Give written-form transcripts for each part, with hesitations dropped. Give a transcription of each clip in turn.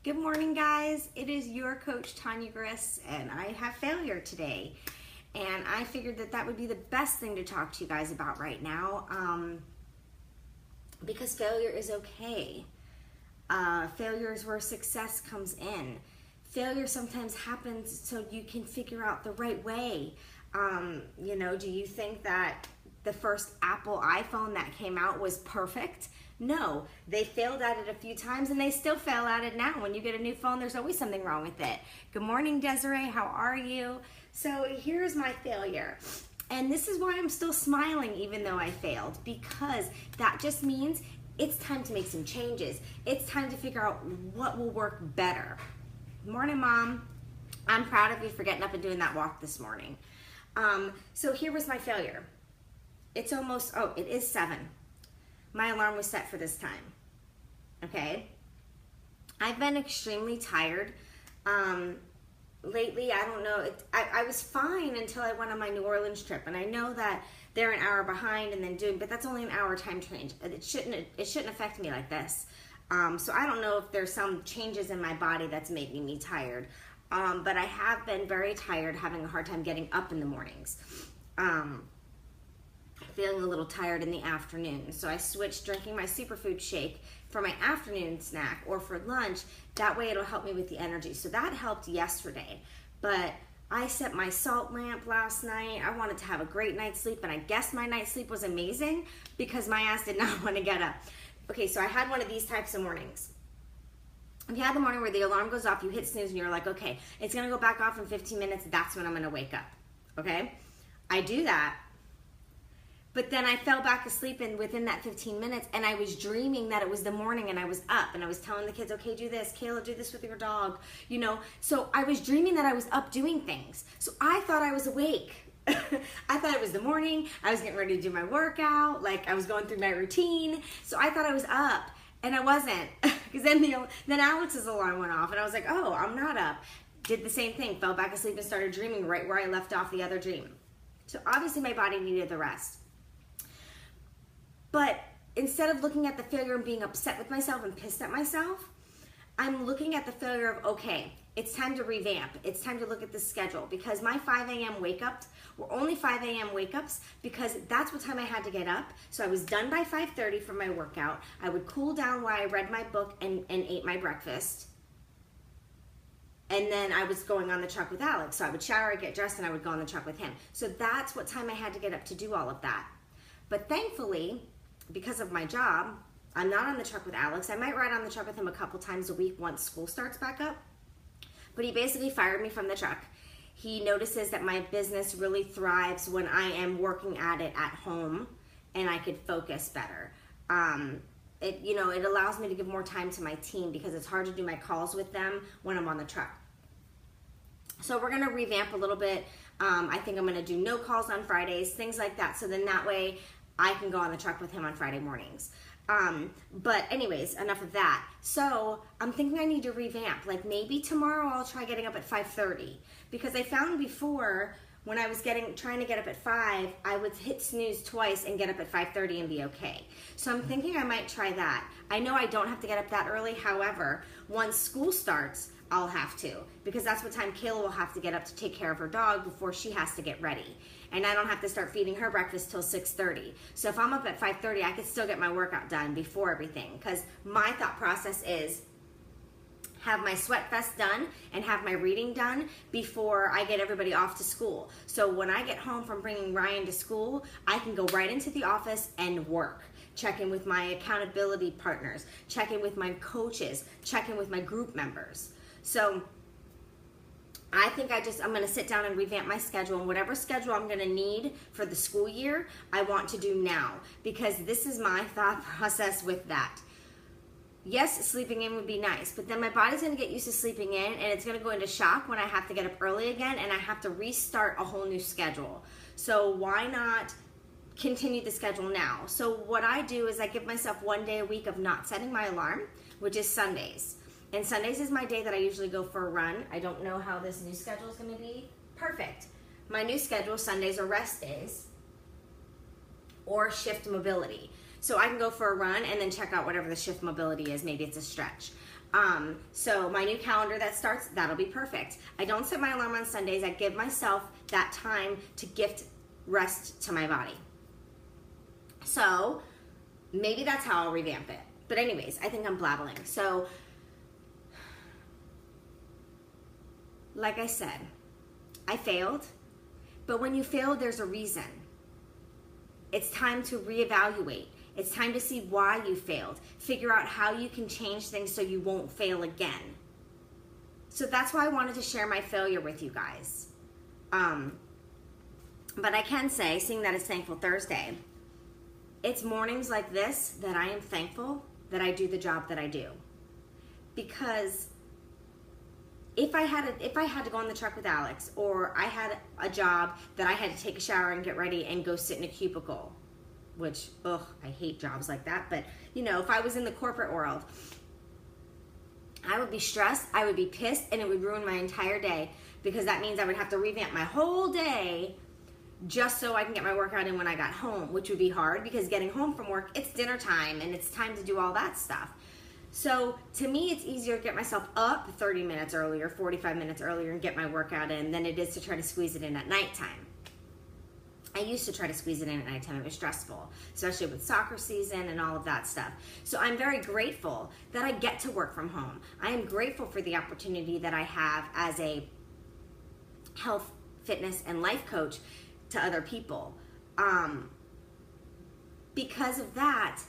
Good morning, guys. It is your coach, Tanya Griss, and I have failure today. And I figured that would be the best thing to talk to you guys about right now, because failure is okay. Failure is where success comes in. Failure sometimes happens so you can figure out the right way. Do you think that the first Apple iPhone that came out was perfect? No, they failed at it a few times and they still fail at it now. When you get a new phone, there's always something wrong with it. Good morning, Desiree. How are you? So here's my failure. And this is why I'm still smiling even though I failed, because that just means it's time to make some changes. It's time to figure out what will work better. Good morning, Mom. I'm proud of you for getting up and doing that walk this morning. So here was my failure. It is 7. My alarm was set for this time, okay? I've been extremely tired. Lately, I don't know, I was fine until I went on my New Orleans trip, and I know that they're an hour behind but that's only an hour time change. It shouldn't affect me like this. So I don't know if there's some changes in my body that's making me tired, but I have been very tired, having a hard time getting up in the mornings. Feeling a little tired in the afternoon. So I switched drinking my superfood shake for my afternoon snack or for lunch. That way it'll help me with the energy. So that helped yesterday. But I set my salt lamp last night. I wanted to have a great night's sleep, and I guess my night's sleep was amazing because my ass did not want to get up. Okay, so I had one of these types of mornings. If you had the morning where the alarm goes off, you hit snooze and you're like, okay, it's gonna go back off in 15 minutes, that's when I'm gonna wake up, okay? I do that. But then I fell back asleep within that 15 minutes, and I was dreaming that it was the morning and I was up and I was telling the kids, okay, do this, Kayla, do this with your dog, So I was dreaming that I was up doing things. So I thought I was awake. I thought it was the morning. I was getting ready to do my workout. Like I was going through my routine. So I thought I was up, and I wasn't. Because then Alex's alarm went off and I was like, oh, I'm not up. Did the same thing, fell back asleep and started dreaming right where I left off the other dream. So obviously my body needed the rest. But instead of looking at the failure and being upset with myself and pissed at myself, I'm looking at the failure of, okay, it's time to revamp. It's time to look at the schedule, because my 5 a.m. wake-ups were only 5 a.m. wake-ups because that's what time I had to get up. So I was done by 5:30 for my workout. I would cool down while I read my book and ate my breakfast. And then I was going on the truck with Alex. So I would shower, I'd get dressed, and I would go on the truck with him. So that's what time I had to get up to do all of that. But thankfully, because of my job, I'm not on the truck with Alex. I might ride on the truck with him a couple times a week once school starts back up. But he basically fired me from the truck. He notices that my business really thrives when I am working at it at home and I could focus better. It allows me to give more time to my team because it's hard to do my calls with them when I'm on the truck. So we're gonna revamp a little bit. I think I'm gonna do no calls on Fridays, things like that. So then that way I can go on the truck with him on Friday mornings. But anyways, enough of that. So I'm thinking I need to revamp. Like maybe tomorrow I'll try getting up at 5:30, because I found before when I was trying to get up at 5, I would hit snooze twice and get up at 5:30 and be okay. So I'm thinking I might try that. I know I don't have to get up that early. However, once school starts, I'll have to, because that's what time Kayla will have to get up to take care of her dog before she has to get ready. And I don't have to start feeding her breakfast till 6:30. So if I'm up at 5:30, I could still get my workout done before everything, because my thought process is have my sweat vest done and have my reading done before I get everybody off to school. So when I get home from bringing Ryan to school, I can go right into the office and work. Check in with my accountability partners, check in with my coaches, check in with my group members. So I think I'm gonna sit down and revamp my schedule, and whatever schedule I'm gonna need for the school year, I want to do now, because this is my thought process with that. Yes, sleeping in would be nice, but then my body's gonna get used to sleeping in, and it's gonna go into shock when I have to get up early again, and I have to restart a whole new schedule. So why not continue the schedule now? So what I do is I give myself 1 day a week of not setting my alarm, which is Sundays. And Sundays is my day that I usually go for a run. I don't know how this new schedule is going to be. Perfect. My new schedule, Sundays are rest days or shift mobility. So I can go for a run and then check out whatever the shift mobility is. Maybe it's a stretch. So my new calendar that starts, that'll be perfect. I don't set my alarm on Sundays. I give myself that time to gift rest to my body. So maybe that's how I'll revamp it. But anyways, I think I'm blabbling. So like I said, I failed. But when you fail, there's a reason. It's time to reevaluate. It's time to see why you failed. Figure out how you can change things so you won't fail again. So that's why I wanted to share my failure with you guys. But I can say, seeing that it's Thankful Thursday, it's mornings like this that I am thankful that I do the job that I do. Because if I had to go on the truck with Alex, or I had a job that I had to take a shower and get ready and go sit in a cubicle, which, I hate jobs like that, but you know, if I was in the corporate world, I would be stressed, I would be pissed, and it would ruin my entire day, because that means I would have to revamp my whole day just so I can get my workout in when I got home, which would be hard, because getting home from work, it's dinner time, and it's time to do all that stuff. So to me, it's easier to get myself up 30 minutes earlier, 45 minutes earlier, and get my workout in than it is to try to squeeze it in at nighttime. I used to try to squeeze it in at nighttime. It was stressful, especially with soccer season and all of that stuff. So I'm very grateful that I get to work from home. I am grateful for the opportunity that I have as a health, fitness, and life coach to other people. Because of that,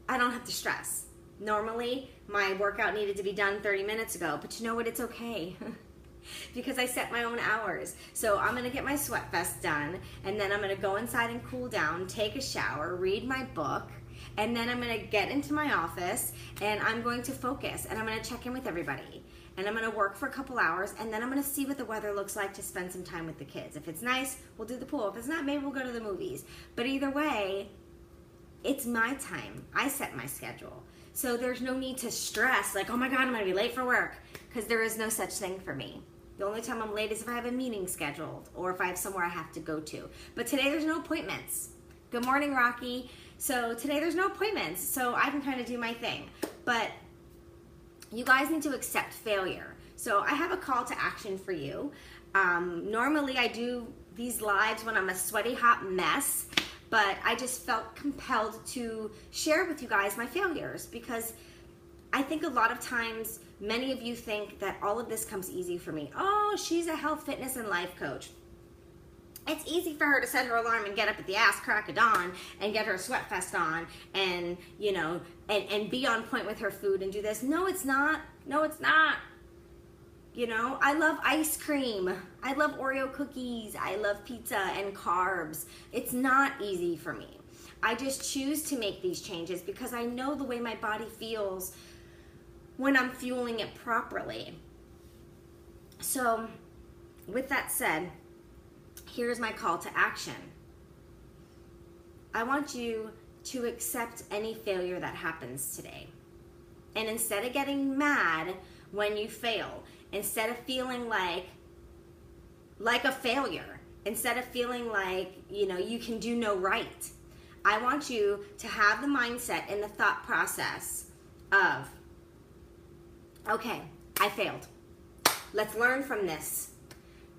I don't have to stress. Normally, my workout needed to be done 30 minutes ago, but you know what? It's okay. Because I set my own hours. So I'm gonna get my sweat vest done, and then I'm gonna go inside and cool down, take a shower, read my book, and then I'm gonna get into my office, and I'm going to focus, and I'm gonna check in with everybody, and I'm gonna work for a couple hours, and then I'm gonna see what the weather looks like to spend some time with the kids. If it's nice, we'll do the pool. If it's not, maybe we'll go to the movies. But either way, it's my time. I set my schedule. So there's no need to stress, like, oh my God, I'm gonna be late for work, because there is no such thing for me. The only time I'm late is if I have a meeting scheduled, or if I have somewhere I have to go to. But today there's no appointments. Good morning, Rocky. So today there's no appointments, so I can kind of do my thing. But you guys need to accept failure. So I have a call to action for you. Normally I do these lives when I'm a sweaty hot mess, but I just felt compelled to share with you guys my failures, because I think a lot of times many of you think that all of this comes easy for me. Oh, she's a health, fitness, and life coach. It's easy for her to set her alarm and get up at the ass crack of dawn and get her sweat vest on and, you know, and be on point with her food and do this. No, it's not. No, it's not. You know, I love ice cream. I love Oreo cookies. I love pizza and carbs. It's not easy for me. I just choose to make these changes because I know the way my body feels when I'm fueling it properly. So, with that said, here's my call to action. I want you to accept any failure that happens today. And instead of getting mad when you fail, instead of feeling like a failure, instead of feeling like, you know, you can do no right, I want you to have the mindset and the thought process of, okay, I failed. Let's learn from this.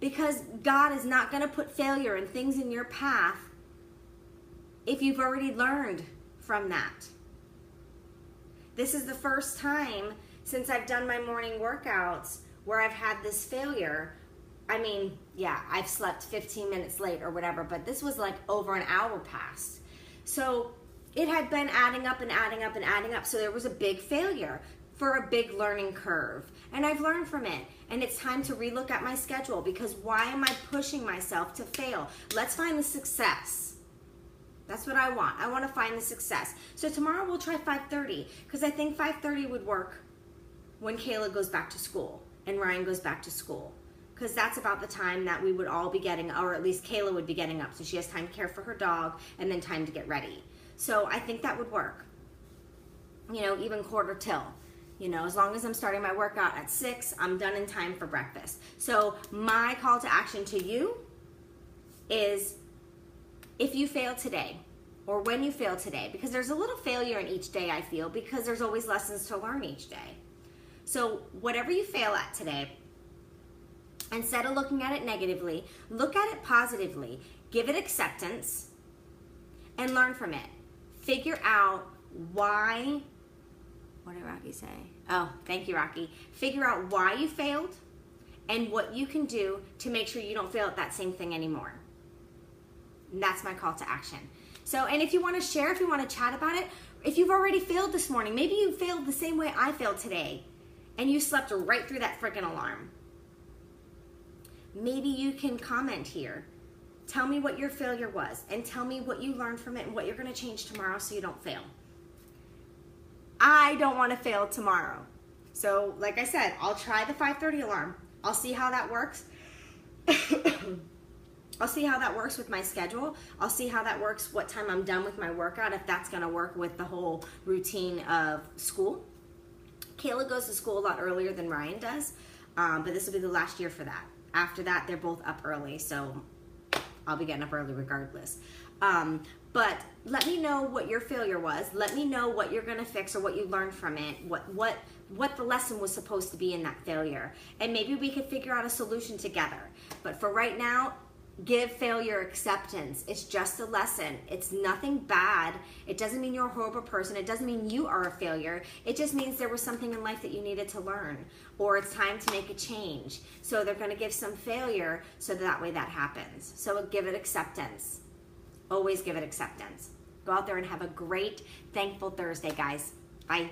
Because God is not going to put failure and things in your path if you've already learned from that. This is the first time since I've done my morning workouts where I've had this failure. I mean, yeah, I've slept 15 minutes late or whatever, but this was like over an hour past. So it had been adding up and adding up and adding up. So there was a big failure for a big learning curve. And I've learned from it. And it's time to relook at my schedule, because why am I pushing myself to fail? Let's find the success. That's what I want. I want to find the success. So tomorrow we'll try 5:30, because I think 5:30 would work when Kayla goes back to school and Ryan goes back to school. Because that's about the time that we would all be getting, or at least Kayla would be getting up. So she has time to care for her dog and then time to get ready. So I think that would work. You know, even quarter till. You know, as long as I'm starting my workout at 6, I'm done in time for breakfast. So my call to action to you is, if you fail today, or when you fail today, because there's a little failure in each day, I feel, because there's always lessons to learn each day. So whatever you fail at today, instead of looking at it negatively, look at it positively. Give it acceptance and learn from it. Figure out why, what did Rocky say? Oh, thank you, Rocky. Figure out why you failed and what you can do to make sure you don't fail at that same thing anymore. And that's my call to action. So, and if you want to share, if you want to chat about it, if you've already failed this morning, maybe you failed the same way I failed today and you slept right through that freaking alarm. Maybe you can comment here. Tell me what your failure was and tell me what you learned from it and what you're going to change tomorrow so you don't fail. I don't want to fail tomorrow. So, like I said, I'll try the 5:30 alarm. I'll see how that works. I'll see how that works with my schedule. I'll see how that works, what time I'm done with my workout, if that's going to work with the whole routine of school. Kayla goes to school a lot earlier than Ryan does, but this will be the last year for that. After that, they're both up early, so I'll be getting up early regardless. But let me know what your failure was. Let me know what you're going to fix or what you learned from it, what the lesson was supposed to be in that failure. And maybe we could figure out a solution together. But for right now, give failure acceptance. It's just a lesson. It's nothing bad. It doesn't mean you're a horrible person. It doesn't mean you are a failure. It just means there was something in life that you needed to learn, or it's time to make a change. So they're going to give some failure so that way that happens. So give it acceptance. Always give it acceptance. Go out there and have a great, thankful Thursday, guys. Bye.